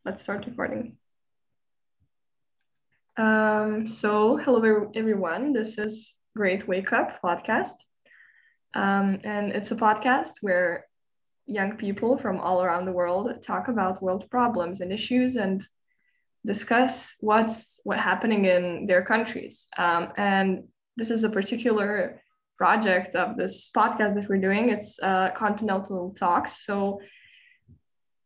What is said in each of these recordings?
Let's start recording. Hello everyone. This is Great Wake Up podcast. And it's a podcast where young people from all around the world talk about world problems and issues and discuss what's happening in their countries. And this is a particular project of this podcast that we're doing. It's Continental Talks. So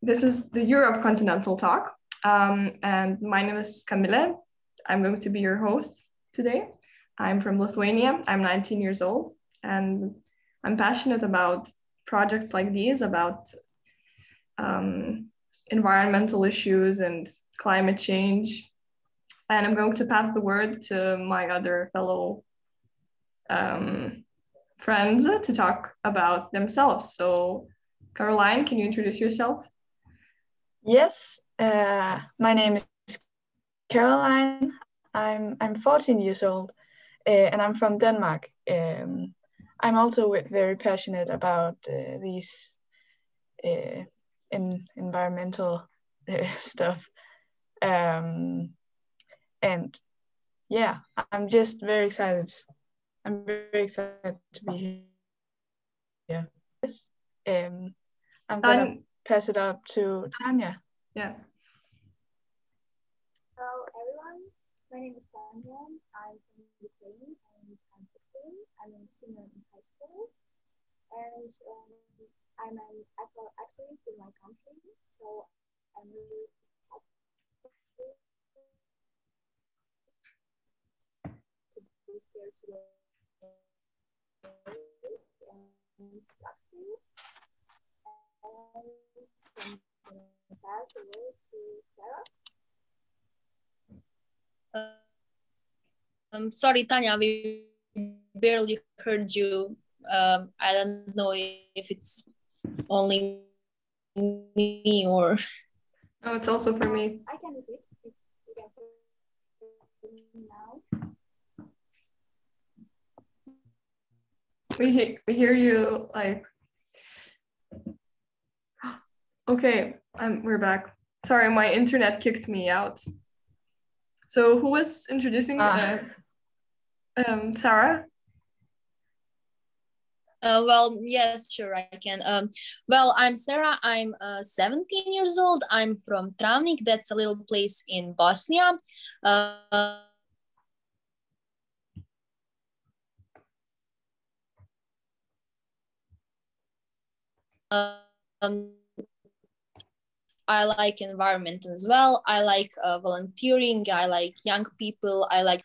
this is the Europe Continental Talk. And my name is Camille. I'm going to be your host today. I'm from Lithuania. I'm 19 years old, and I'm passionate about projects like these, about environmental issues and climate change. And I'm going to pass the word to my other fellow friends to talk about themselves. So, Caroline, can you introduce yourself? Yes, my name is Caroline. I'm 14 years old, and I'm from Denmark. I'm also very passionate about these environmental stuff, and yeah, I'm just very excited. I'm very excited to be here. Yes, I'm gonna pass it up to Tanya. Yeah. Hello everyone, my name is Tanya. I'm from Ukraine and I'm 16. I'm a senior in high school, and I'm an activist in my country. So I'm really happy to be here today and talk to you. And I'm going to pass the word to Sarah. Sorry, Tanya, we barely heard you. I don't know if it's only me or... Oh, it's also for me. I can repeat if you can hear me now. We hear you like... Okay, we're back. Sorry, my internet kicked me out. So who was introducing Sarah? Well, yes, sure, I can. Well, I'm Sarah. I'm 17 years old. I'm from Travnik. That's a little place in Bosnia. I like environment as well. I like volunteering. I like young people. I like...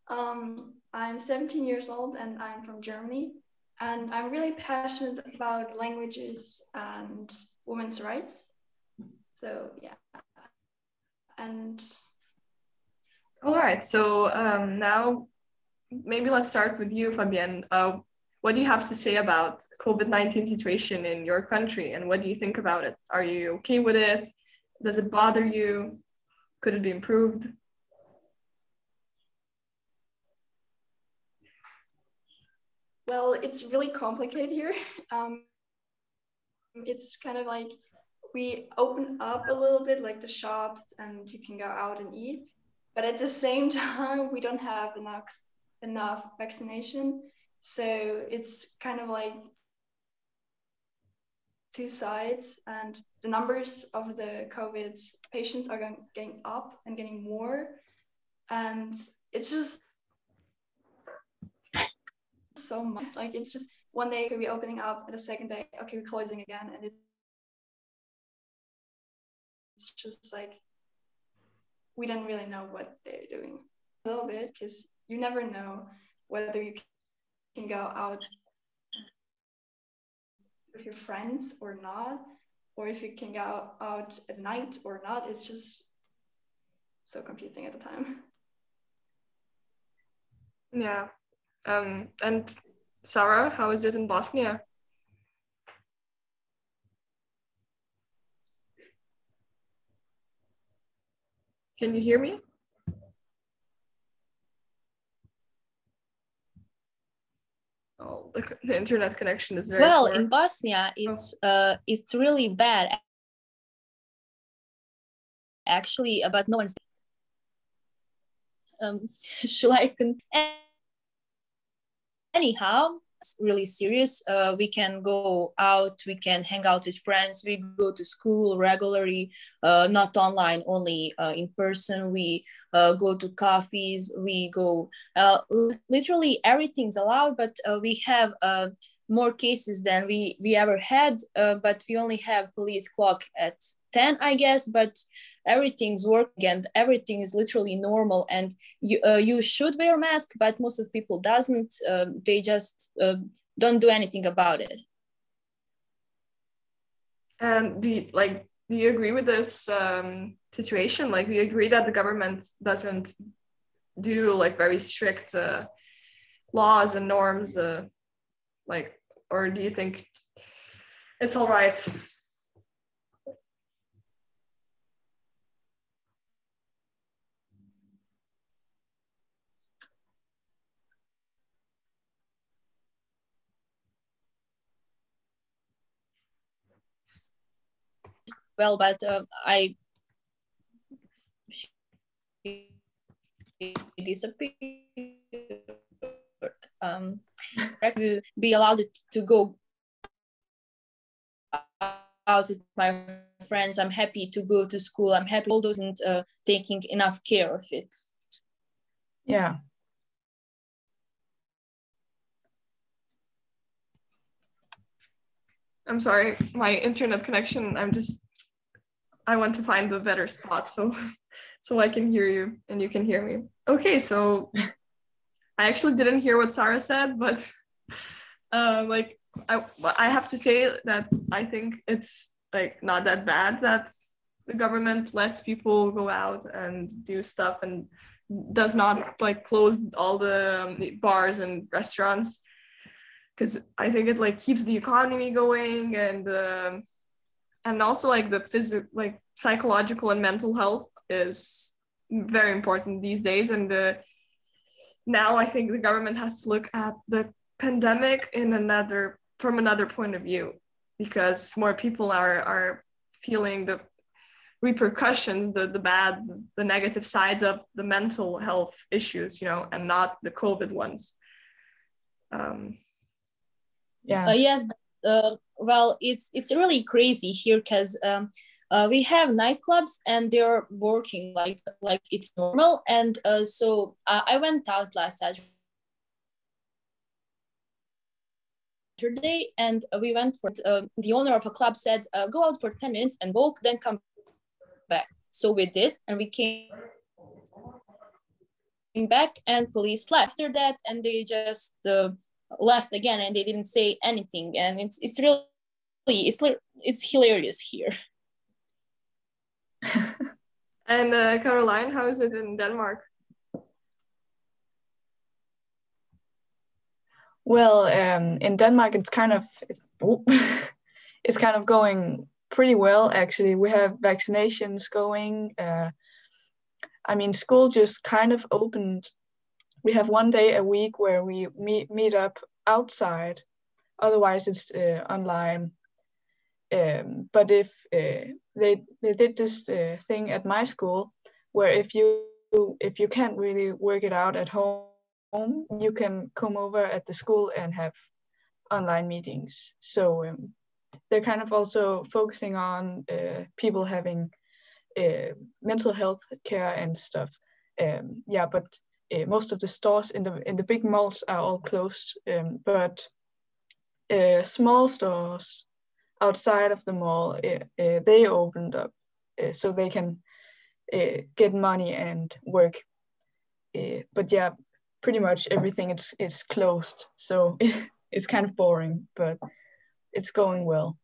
I'm 17 years old and I'm from Germany. And I'm really passionate about languages and women's rights. So, yeah. And... All right. So now maybe let's start with you, Fabienne. What do you have to say about COVID-19 situation in your country, and what do you think about it? Are you okay with it? Does it bother you? Could it be improved? Well, it's really complicated here. It's kind of like we open up a little bit, like the shops, and you can go out and eat. But at the same time, we don't have enough vaccination. So it's kind of like two sides, and the numbers of the COVID patients are getting up and getting more. And it's just so much. Like, it's just one day we'll be opening up, and the second day, okay, we're closing again. And it's just like, we don't really know what they're doing a little bit, because you never know whether you can go out with your friends or not, or if you can go out at night or not. It's just so confusing at the time. Yeah. And Sarah, how is it in Bosnia? Can you hear me? Oh, the internet connection is very well poor. In Bosnia, it's really bad. actually, but no one's should I anyhow, it's really serious. We can go out, we can hang out with friends, we go to school regularly, not online, only in person. We go to cafes, we go, literally everything's allowed, but we have more cases than we ever had, but we only have police clock at 10, I guess, but everything's working and everything is literally normal, and you should wear a mask, but most of people doesn't. They just don't do anything about it. And do you agree with this situation? Like, do you agree that the government doesn't do like very strict laws and norms, or do you think it's all right? Well, but I disappeared. To be allowed to go out with my friends. I'm happy to go to school. I'm happy all those and taking enough care of it. Yeah. I'm sorry, my internet connection, I want to find the better spot so I can hear you and you can hear me. Okay, so I actually didn't hear what Sarah said, but I have to say that I think it's like not that bad that the government lets people go out and do stuff and does not like close all the bars and restaurants, because I think it like keeps the economy going, and also like the like psychological and mental health is very important these days. And now I think the government has to look at the pandemic from another point of view, because more people are feeling the repercussions, the negative sides of the mental health issues, and not the COVID ones. Yes, well, it's really crazy here because we have nightclubs and they're working like it's normal, and so I went out last Saturday and we went for the owner of a club said go out for 10 minutes and walk, then come back. So we did, and we came back and police left after that, and they just left again, and they didn't say anything, and it's really it's hilarious here. And Caroline, how is it in Denmark? Well, in Denmark, it's kind of going pretty well, actually. We have vaccinations going. I mean, school just kind of opened. We have one day a week where we meet up outside. Otherwise, it's online. But if they did this thing at my school, where if you can't really work it out at home, you can come over at the school and have online meetings. So they're kind of also focusing on people having mental health care and stuff. But most of the stores in the big malls are all closed. But small stores outside of the mall, they opened up so they can get money and work. But yeah, pretty much everything is closed. So it's kind of boring, but it's going well.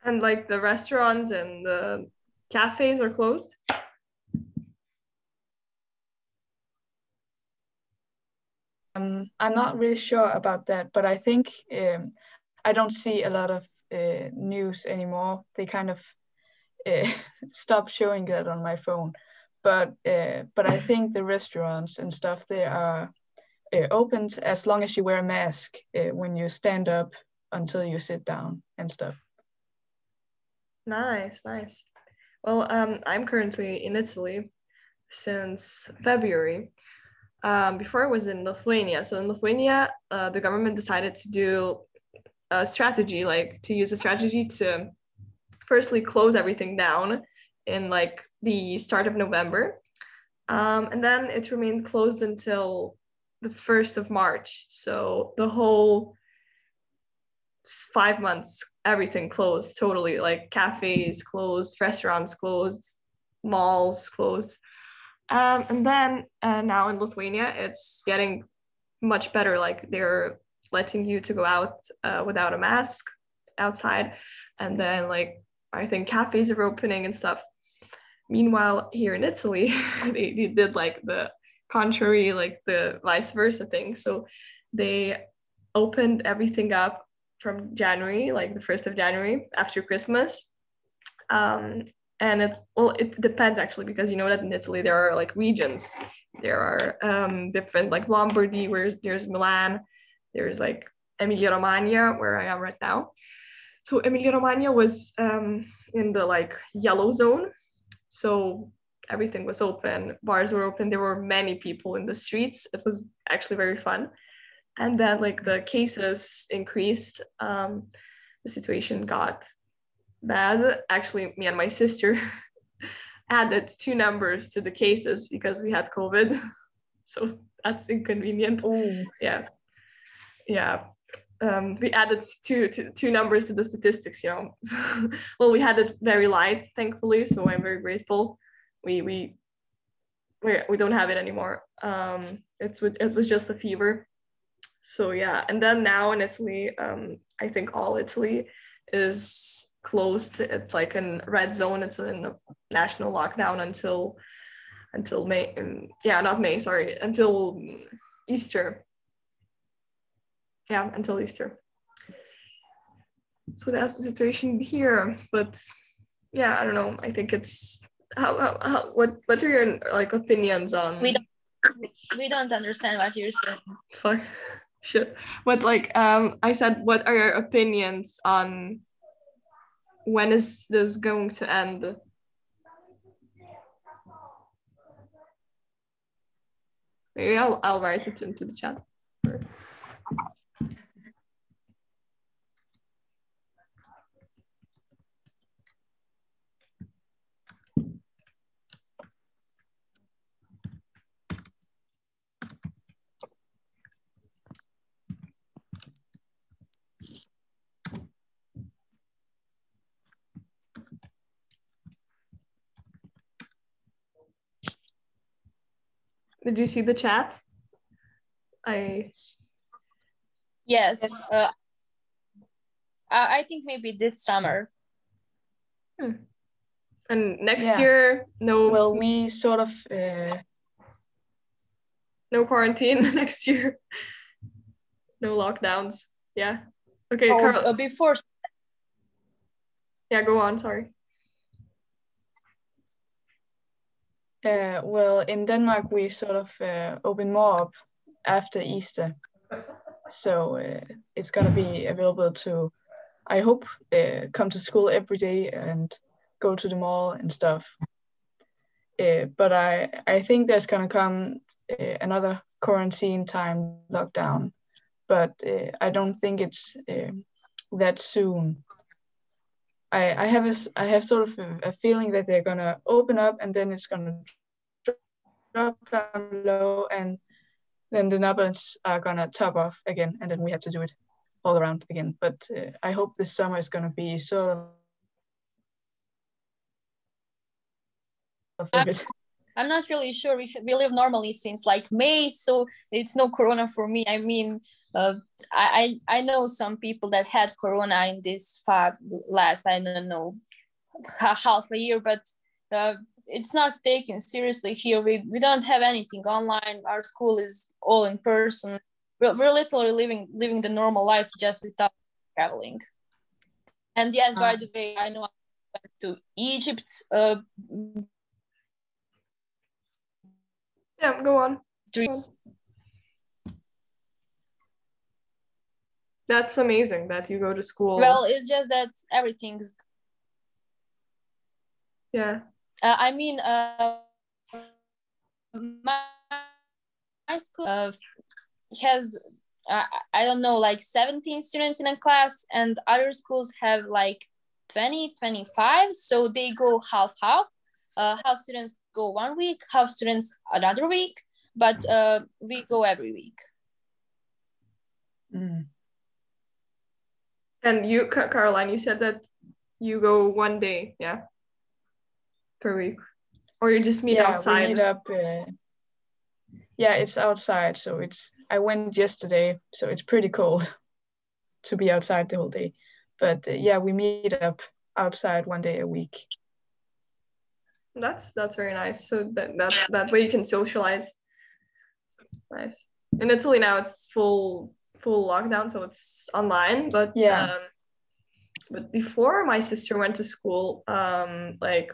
And like the restaurants and the cafes are closed? I'm not really sure about that, but I think I don't see a lot of news anymore. They kind of stopped showing that on my phone. But I think the restaurants and stuff, they are open as long as you wear a mask when you stand up until you sit down and stuff. Nice. Well, I'm currently in Italy since February. Before I was in Lithuania. So in Lithuania, the government decided to do a strategy, like to use a strategy to firstly close everything down in like the start of November. And then it remained closed until the 1st of March. So the whole 5 months, everything closed totally, like cafes closed, restaurants closed, malls closed. And then now in Lithuania, it's getting much better. Like they're letting you to go out without a mask outside. And then like I think cafes are opening and stuff. Meanwhile, here in Italy, they did like the contrary, like the vice versa thing. So they opened everything up from January, like the 1st of January after Christmas. And it depends actually, because you know that in Italy there are like regions. There are different like Lombardy, where there's Milan, there's like Emilia Romagna, where I am right now. So Emilia Romagna was in the like yellow zone. So everything was open, bars were open, there were many people in the streets. It was actually very fun. And then like the cases increased. The situation got bad. Actually, me and my sister added 2 numbers to the cases because we had COVID. So that's inconvenient. Oh, Yeah. Yeah. We added two numbers to the statistics, you know. Well, we had it very light, thankfully, so I'm very grateful. We don't have it anymore. It was just a fever. So yeah, and then now in Italy, I think all Italy is closed. It's like in red zone. It's in a national lockdown until May. Yeah, not May. Sorry, until Easter. Yeah, until Easter. So that's the situation here. But yeah, I don't know. I think it's what are your like opinions on? We don't understand what you're saying. Fuck. Shit. But like I said, what are your opinions on when is this going to end? Maybe I'll write it into the chat. Did you see the chat? Yes. I think maybe this summer. And next year, no. Well, we sort of no quarantine next year. No lockdowns. Yeah. Okay, Carl. Before. Yeah, go on. Sorry. Well, in Denmark, we sort of open more up after Easter. So it's going to be available to, I hope, come to school every day and go to the mall and stuff. But I think there's going to come another quarantine time lockdown. But I don't think it's that soon. I have sort of a feeling that they're going to open up and then it's going to drop down low and then the numbers are going to top off again and then we have to do it all around again. But I hope this summer is going to be sort of I'm not really sure. We live normally since like May, so it's no corona for me. I mean, I know some people that had corona in this last, I don't know, half a year, but it's not taken seriously here. We don't have anything online. Our school is all in person. We're literally living the normal life just without traveling. And yes, by the way, I know I went to Egypt. Yeah, go on. That's amazing that you go to school. Well, it's just that everything's Yeah. I mean, my school has I don't know, like 17 students in a class, and other schools have like 20, 25. So they go half half. Half students go 1 week, half students another week, but we go every week. Mm. And you, Caroline, you said that you go one day, yeah, per week, or you just meet outside? We meet up. Yeah, it's outside, so I went yesterday, so it's pretty cold to be outside the whole day. But yeah, we meet up outside one day a week. That's very nice. So that way you can socialize. Nice. In Italy now it's full lockdown, so it's online. But Yeah. But before my sister went to school, like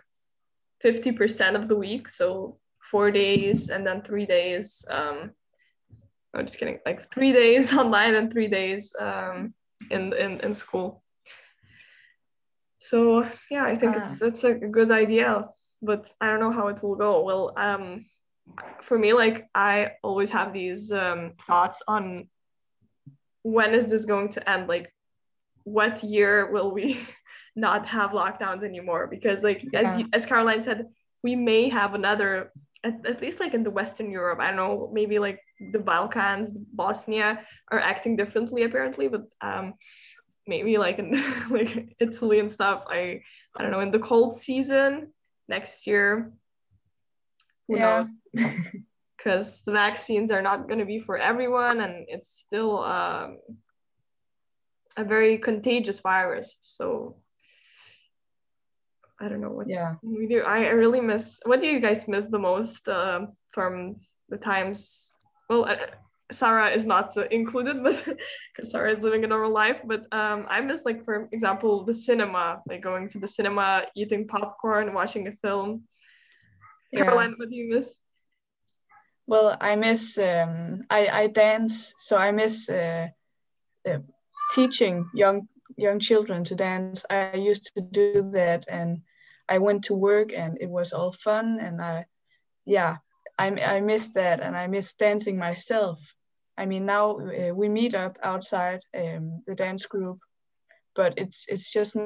50% of the week, so 4 days and then 3 days. I'm just kidding. Like 3 days online and 3 days in school. So yeah, I think it's a good idea, but I don't know how it will go. Well, for me, like I always have these thoughts on when is this going to end? Like, what year will we not have lockdowns anymore? Because like as Caroline said, we may have another, at least like in the Western Europe. I don't know, maybe like the Balkans, Bosnia are acting differently apparently, but maybe like in like Italy and stuff. I don't know, in the cold season next year. Who knows? Because the vaccines are not going to be for everyone, and it's still a very contagious virus. So I don't know what we do. I really miss. What do you guys miss the most from the times? Well, Sarah is not included, but because Sarah is living a normal life. But I miss, like, for example, the cinema, like going to the cinema, eating popcorn, watching a film. Caroline, what do you miss? Well, I miss, I dance, so I miss teaching young children to dance. I used to do that, and I went to work, and it was all fun, and I miss that, and I miss dancing myself. I mean, now we meet up outside the dance group, but it's just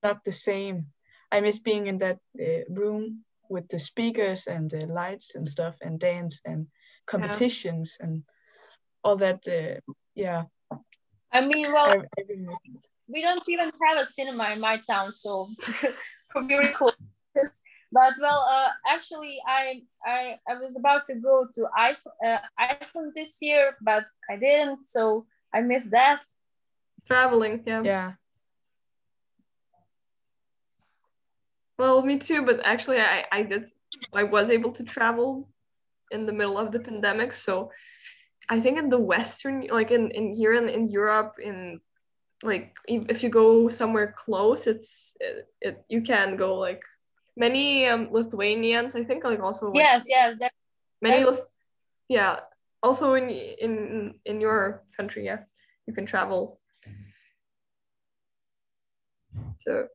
not the same. I miss being in that room with the speakers and the lights and stuff, and dance and competitions and all that. I mean, well, we don't even have a cinema in my town, so very cool. But well, actually, I was about to go to Iceland this year, but I didn't, so I missed that. Traveling, yeah. Well, me too, but actually I was able to travel in the middle of the pandemic. So I think in the Western, like in here in Europe, in like if you go somewhere close, you can go. Like many Lithuanians, I think, like also like, yes, many also in your country, you can travel. So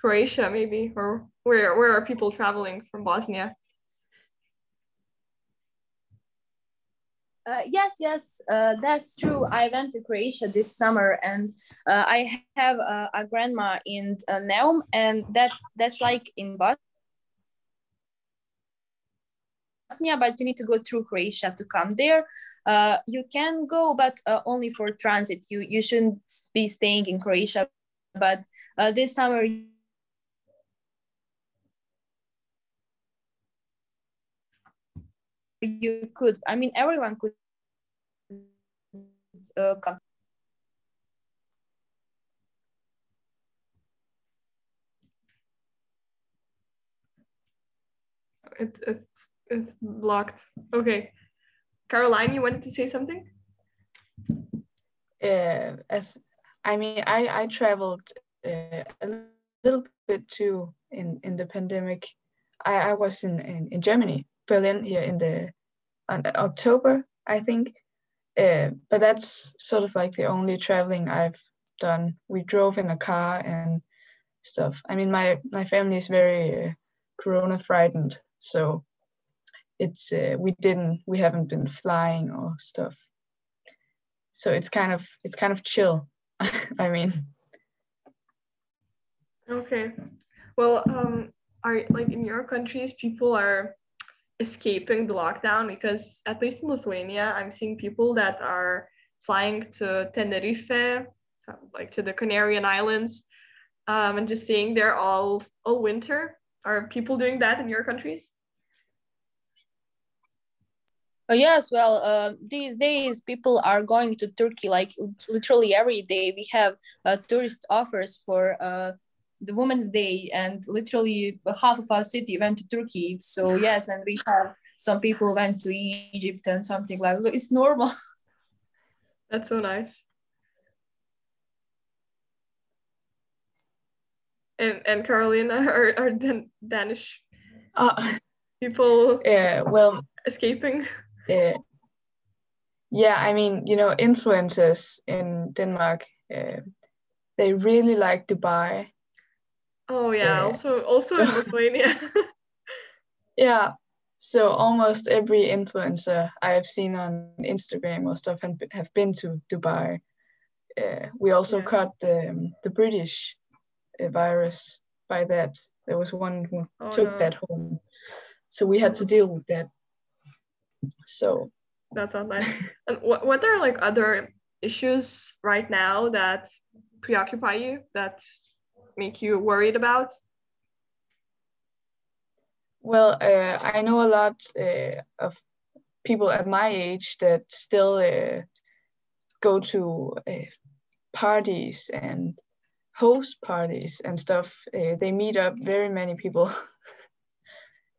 Croatia maybe, or where are people traveling from Bosnia? Yes, that's true. I went to Croatia this summer, and I have a grandma in Neum, and that's like in Bosnia, but you need to go through Croatia to come there. You can go, but only for transit. You shouldn't be staying in Croatia, but this summer you could. I mean, everyone could come. It's blocked. Okay, Caroline, you wanted to say something? I traveled a little bit too in the pandemic. I was in Germany, Berlin, here on October, I think. But that's sort of like the only traveling I've done. We drove in a car and stuff. I mean, my family is very corona frightened, so it's we haven't been flying or stuff. So it's kind of chill. I mean. Okay. Well, are like in your countries people are escaping the lockdown? Because at least in Lithuania, I'm seeing people that are flying to Tenerife, like to the Canarian Islands, and just staying there all winter. Are people doing that in your countries? Yes, well, these days people are going to Turkey like literally every day. We have tourist offers for the Women's Day, and literally half of our city went to Turkey. So yes, and we have some people went to Egypt and something like that. It's normal. That's so nice. And Carolina, are Danish people well escaping? Yeah, I mean, influencers in Denmark, they really like Dubai. Oh yeah, also in Lithuania. Yeah, so almost every influencer I have seen on Instagram or stuff have been to Dubai. We also caught the British virus by that. There was one who took that home, so we had to deal with that. So that's not nice. And what are like other issues right now that preoccupy you, that make you worried about? Well, I know a lot of people at my age that still go to parties and host parties and stuff. They meet up very many people.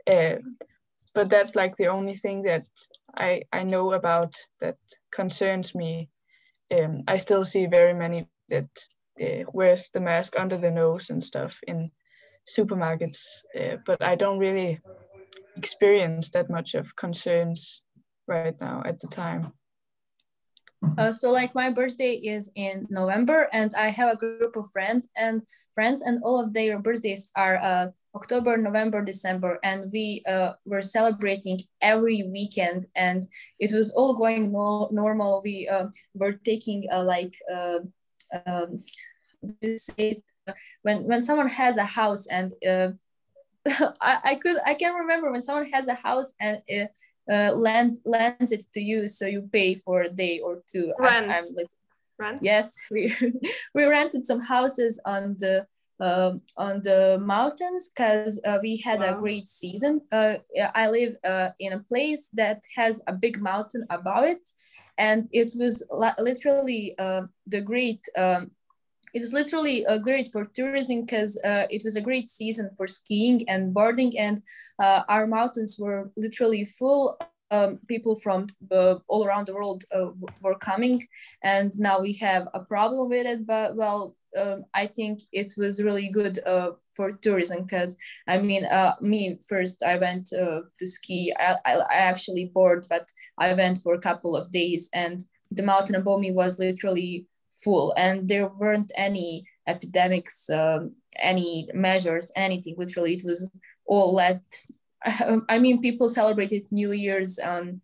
But that's like the only thing that I know about that concerns me. I still see very many that wears the mask under the nose and stuff in supermarkets, but I don't really experience that much of concerns right now at the time. So like my birthday is in November, and I have a group of friends, and all of their birthdays are October, November, December, and we were celebrating every weekend, and it was all going normal. We were taking when someone has a house, and I can remember when someone has a house and lends it to you, so you pay for a day or two. Rent. I'm like, Rent? yes, we rented some houses on the mountains because we had a great season. I live in a place that has a big mountain above it, and it was literally the great. It was literally great for tourism because it was a great season for skiing and boarding, and our mountains were literally full. People from all around the world were coming, and now we have a problem with it. But well, I think it was really good for tourism because I mean, me first, I went to ski. I actually board, but I went for a couple of days, and the mountain above me was literally full, and there weren't any epidemics, any measures, anything. Literally, it was all left. I mean, people celebrated New Year's on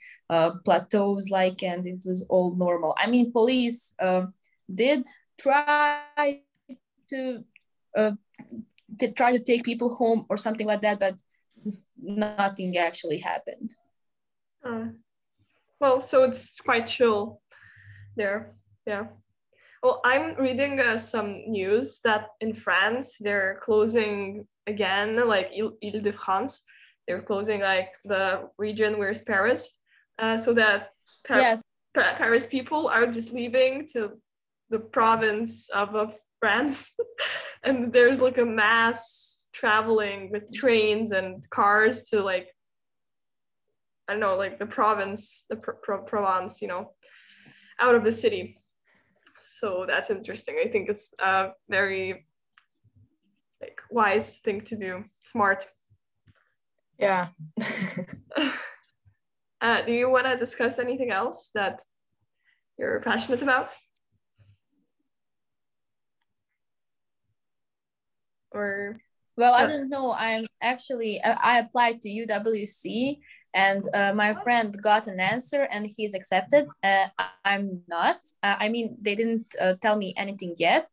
plateaus, and it was all normal. I mean, police did try to take people home or something like that, but nothing actually happened. Well, so it's quite chill there. Yeah. Well, I'm reading some news that in France they're closing again, like Ile-de-France. They're closing like the region where's Paris, so that Paris people are just leaving to the province of France, and there's like a mass traveling with trains and cars to like, I don't know, like the province, the Provence, out of the city. So that's interesting. I think it's a very wise thing to do. Smart. Yeah. Do you want to discuss anything else that you're passionate about? or? Well, I don't know. I applied to UWC, and my friend got an answer and he's accepted. I'm not. I mean, they didn't tell me anything yet.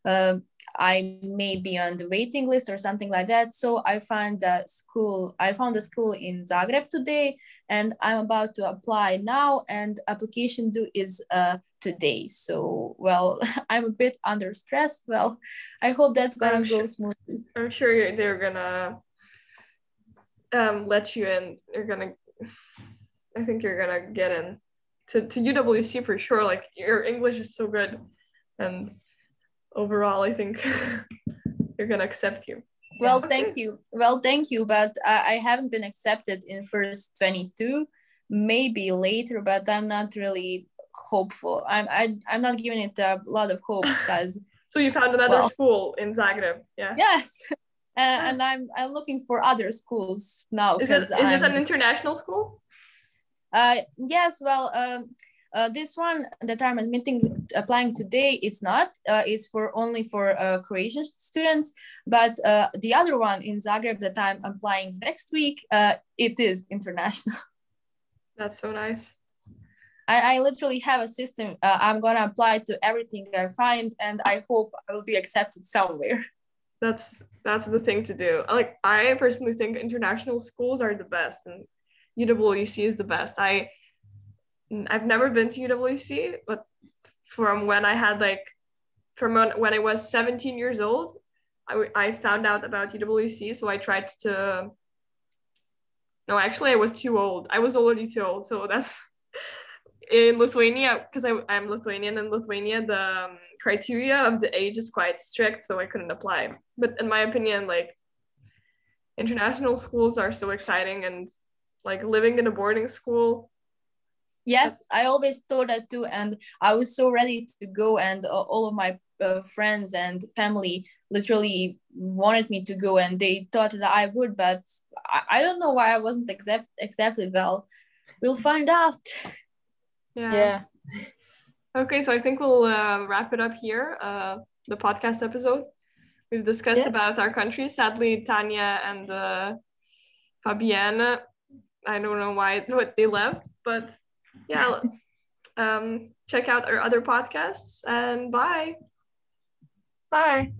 Uh, I may be on the waiting list or something like that. So I found a school. I found a school in Zagreb today, and I'm about to apply now. And application due is today. So well, I'm a bit under stress. Well, I hope that's gonna go smoothly. I'm sure they're gonna let you in. I think you're gonna get in to UWC for sure. Like your English is so good, and overall, I think they're gonna accept you. Well, thank you. Well, thank you, but I haven't been accepted in first 22. Maybe later, but I'm not really hopeful. I'm not giving it a lot of hopes because. So you found another school in Zagreb, yeah? Yes, and I'm looking for other schools now. Is it an international school? Yes. Well, this one that I'm applying today, it's not. It's only for Croatian students. But the other one in Zagreb that I'm applying next week, it is international. That's so nice. I literally have a system. I'm gonna apply to everything I find, and I hope I will be accepted somewhere. That's the thing to do. Like I personally think international schools are the best, and UWC is the best. I've never been to UWC, but from when I was 17 years old, I found out about UWC, so I tried to. No, actually, I was too old. I was already too old, so that's. In Lithuania, because I'm Lithuanian, in Lithuania, the criteria of the age is quite strict, so I couldn't apply. But in my opinion, like international schools are so exciting, and like living in a boarding school. Yes, I always thought that too, and I was so ready to go, and all of my friends and family literally wanted me to go, and they thought that I would, but I don't know why I wasn't accepted. Well, we'll find out. Yeah. Okay, so I think we'll wrap it up here, the podcast episode. We've discussed about our countries. Sadly, Tanya and Fabienne, I don't know what they left, but yeah, check out our other podcasts, and bye. Bye.